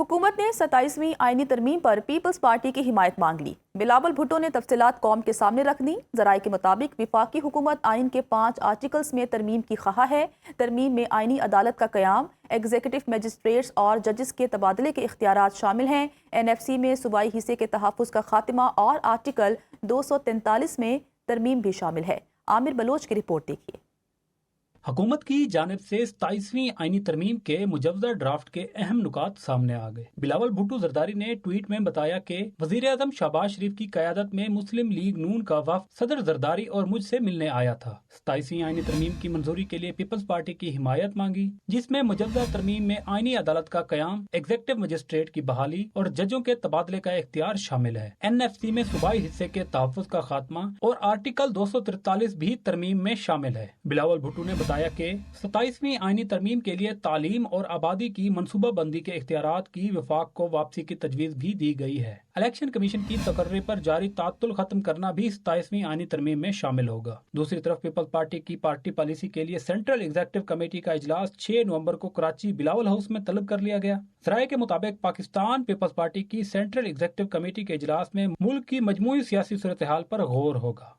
हुकूमत ने 27वीं आईनी तरमीम पर पीपल्स पार्टी की हिमायत मांग ली। बिलावल भुट्टो ने तफसीलात कौम के सामने रख दी। ज़राए के मुताबिक विफाकी हुकूमत आइन के 5 आर्टिकल्स में तरमीम की ख्वाह है। तरमीम में आइनी अदालत का क़याम, एग्जीक्यूटिव मजिस्ट्रेट्स और जजेस के तबादले के इख्तियारात शामिल हैं। NFC में सूबाई हिस्से के तहफ़्फ़ुज़ का खात्मा और आर्टिकल 243 में तरमीम भी शामिल है। आमिर बलोच की रिपोर्ट देखिए। हुकूमत की जानिब से 27वीं आईनी तरमीम के मुजव्वज़ा ड्राफ्ट के अहम नुकात सामने आ गए। बिलावल भुट्टो जरदारी ने ट्वीट में बताया कि वज़ीर आज़म शहबाज शरीफ की क़यादत में मुस्लिम लीग नून का वफ़द सदर जरदारी और मुझसे मिलने आया था। 27वीं आईनी तरमीम की मंजूरी के लिए पीपल्स पार्टी की हिमायत मांगी, जिसमें मुजव्वज़ा तरमीम में आईनी अदालत का क़याम, एग्जीक्यूटिव मजिस्ट्रेट की बहाली और जजों के तबादले का इख्तियार शामिल है। NFC में सूबाई हिस्से के तहफ़्फ़ुज़ का खात्मा और आर्टिकल 243 भी तरमीम में शामिल है। बिलावल भुट्टो ने बताया कि 27वीं आईनी तरमीम के लिए तालीम और आबादी की मनसूबा बंदी के इख्तियारात की वफाक को वापसी की तजवीज़ भी दी गई है। इलेक्शन कमीशन की तकर्री पर जारी तात्तुल खत्म करना भी 27वीं आईनी तरमीम में शामिल होगा। दूसरी तरफ पीपल्स पार्टी की पार्टी पॉलिसी के लिए सेंट्रल एग्जीक्यूटिव कमेटी का इजलास 6 नवंबर को कराची बिलावल हाउस में तलब कर लिया गया। ज़राए के मुताबिक पाकिस्तान पीपल्स पार्टी की सेंट्रल एग्जीक्यूटिव कमेटी के इजलास में मुल्क की मजमूई सियासी सूरत हाल पर गौर होगा।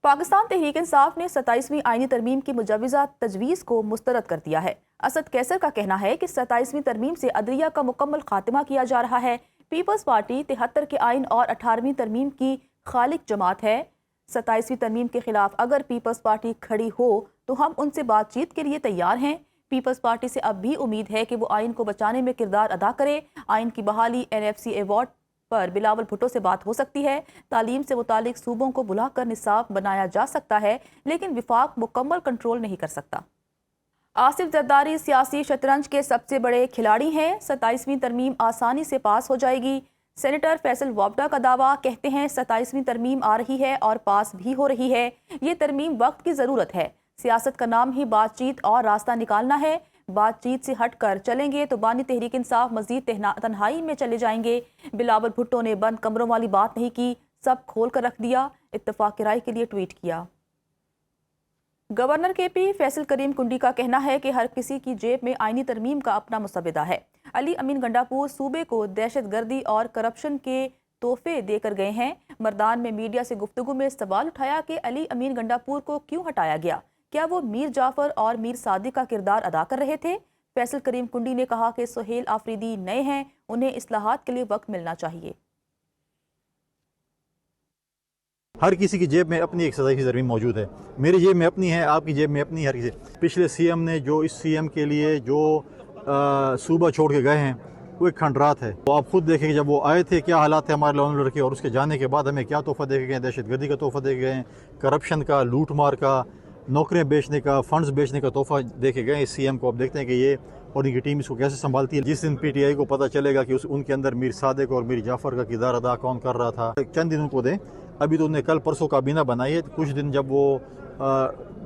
पाकिस्तान तहरीक इंसाफ ने 27वीं आईनी तरमीम की मुजव्वज़ा तजवीज़ को मुस्तरद कर दिया है। असद कैसर का कहना है कि 27वीं तरमीम से अदलिया का मुकम्मल खात्मा किया जा रहा है। पीपल्स पार्टी 73 के आइन और 18वीं तरमीम की खालिक जमात है। 27वीं तरमीम के खिलाफ अगर पीपल्स पार्टी खड़ी हो तो हम उनसे बातचीत के लिए तैयार हैं। पीपल्स पार्टी से अब भी उम्मीद है कि वो आइन को बचाने में किरदार अदा करे। आइन की बहाली, NFC अवार्ड पर बिलावल भुट्टो से बात हो सकती है। तालीम से मुतालिक सूबों को बुलाकर निसाब बनाया जा सकता है, लेकिन विफाक मुकम्मल कंट्रोल नहीं कर सकता। आसिफ जरदारी सियासी शतरंज के सबसे बड़े खिलाड़ी हैं। 27वीं तरमीम आसानी से पास हो जाएगी। सेनेटर फैसल वाबडा का दावा, कहते हैं 27वीं तरमीम आ रही है और पास भी हो रही है। ये तरमीम वक्त की ज़रूरत है। सियासत का नाम ही बातचीत और रास्ता निकालना है। बातचीत से हट कर चलेंगे तो बानी तहरीक इंसाफ मजीद तन्हाई में चले जाएंगे। बिलावल भुट्टो ने बंद कमरों वाली बात नहीं की, सब खोल कर रख दिया। इत्तफाक राय के लिए ट्वीट किया। गवर्नर KP फैसल करीम कुंडी का कहना है कि हर किसी की जेब में आईनी तरमीम का अपना मुसविदा है। अली अमीन गंडापुर सूबे को दहशतगर्दी और करप्शन के तोहफे देकर गए हैं। मर्दान में मीडिया से गुफ्तगू में सवाल उठाया कि अली अमीन गंडापुर को क्यों हटाया गया, क्या वो मीर जाफर और मीर सादिक का किरदार अदा कर रहे थे। फैसल करीम कुंडी ने कहा कि सुहेल आफरीदी नए हैं, उन्हें इस्लाहात के लिए वक्त मिलना चाहिए। हर किसी की जेब में अपनी एक सज़ा की तरमीम मौजूद है। मेरी जेब में अपनी है, आपकी जेब में अपनी, हर किसी। पिछले CM ने जो इस CM के लिए जो सूबा छोड़ के गए हैं वो एक खंडरात है। तो आप खुद देखें कि जब वो आए थे क्या हालात थे हमारे लॉ एंड ऑर्डर के, और उसके जाने के बाद हमें क्या तोहफा दे के गए। दहशतगर्दी का तोहफा दे के गए, करप्शन का, लूट मार का, नौकरियां बेचने का, फंड्स बेचने का तोहफा देखे गए इस CM को। अब देखते हैं कि ये और इनकी टीम इसको कैसे संभालती है। जिस दिन PTI को पता चलेगा कि उनके अंदर मीर सादिक और मीर जाफर का किरदार अदा कौन कर रहा था, चंद दिन उनको दें। अभी तो उन्हें कल परसों काबीना बनाई है, कुछ दिन जब वो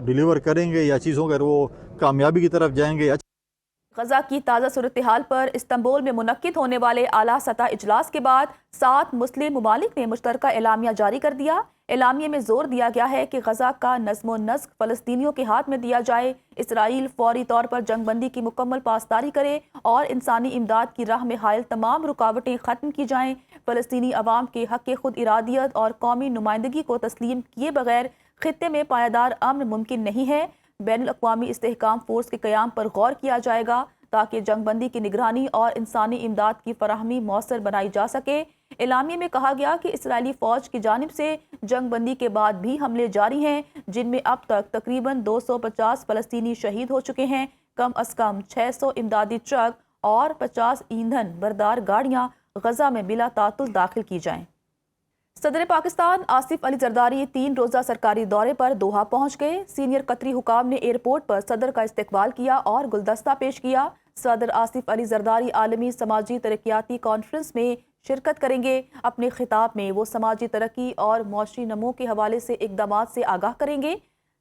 डिलीवर करेंगे या चीज़ होगा वो कामयाबी की तरफ जाएंगे। गजा की ताज़ा सूरत हाल पर इस्तांबुल में मुनक्किद होने वाले आला सतह इजलास के बाद 7 मुस्लिम ममालिक ने मुश्तरका एलामिया जारी कर दिया। एलामिया में जोर दिया गया है कि गजा का नज़्म नस्क फ़लस्तीनियों के हाथ में दिया जाए। इसराइल फौरी तौर पर जंगबंदी की मुकम्मल पासदारी करे और इंसानी इमदाद की राह में हायल तमाम रुकावटें ख़त्म की जाएँ। फ़लस्तीनी अवाम के हक़ खुद इरादियत और कौमी नुमाइंदगी को तस्लीम किए बगैर खित्ते में पायदार अमन मुमकिन नहीं है। बैनुल अक़वामी इस्तेहकाम फ़ोर्स के क़याम पर गौर किया जाएगा ताकि जंगबंदी की निगरानी और इंसानी इमदाद की फराहमी मौसर बनाई जा सके। एलामिया में कहा गया कि इसराइली फ़ौज की जानिब से जंगबंदी के बाद भी हमले जारी हैं, जिनमें अब तक तकरीबन 250 फ़लस्तीनी शहीद हो चुके हैं। कम अज़ कम 600 इमदादी ट्रक और 50 ईंधन बरदार गाड़ियाँ गजा में बिला तातुल दाखिल की जाएँ। सदर पाकिस्तान आसिफ अली जरदारी 3 रोज़ा सरकारी दौरे पर दोहा पहुँच गए। सीनियर कतरी हुकाम ने एयरपोर्ट पर सदर का इस्तकबाल किया और गुलदस्ता पेश किया। सदर आसिफ अली जरदारी आलमी समाजी तरक्याती कॉन्फ्रेंस में शिरकत करेंगे। अपने खिताब में वो समाजी तरक्की और मौशी नमो के हवाले से इक़दामात से आगाह करेंगे।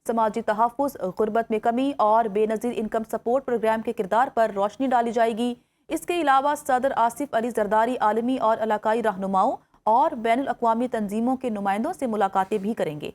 समाजी तहफ़्फ़ुज़, गुर्बत में कमी और बेनज़ीर इनकम सपोर्ट प्रोग्राम के किरदार पर रोशनी डाली जाएगी। इसके अलावा सदर आसिफ अली जरदारी आलमी और इलाकाई रहनुमाओं और बैनुल अक़वामी तंजीमों के नुमाइंदों से मुलाकातें भी करेंगे।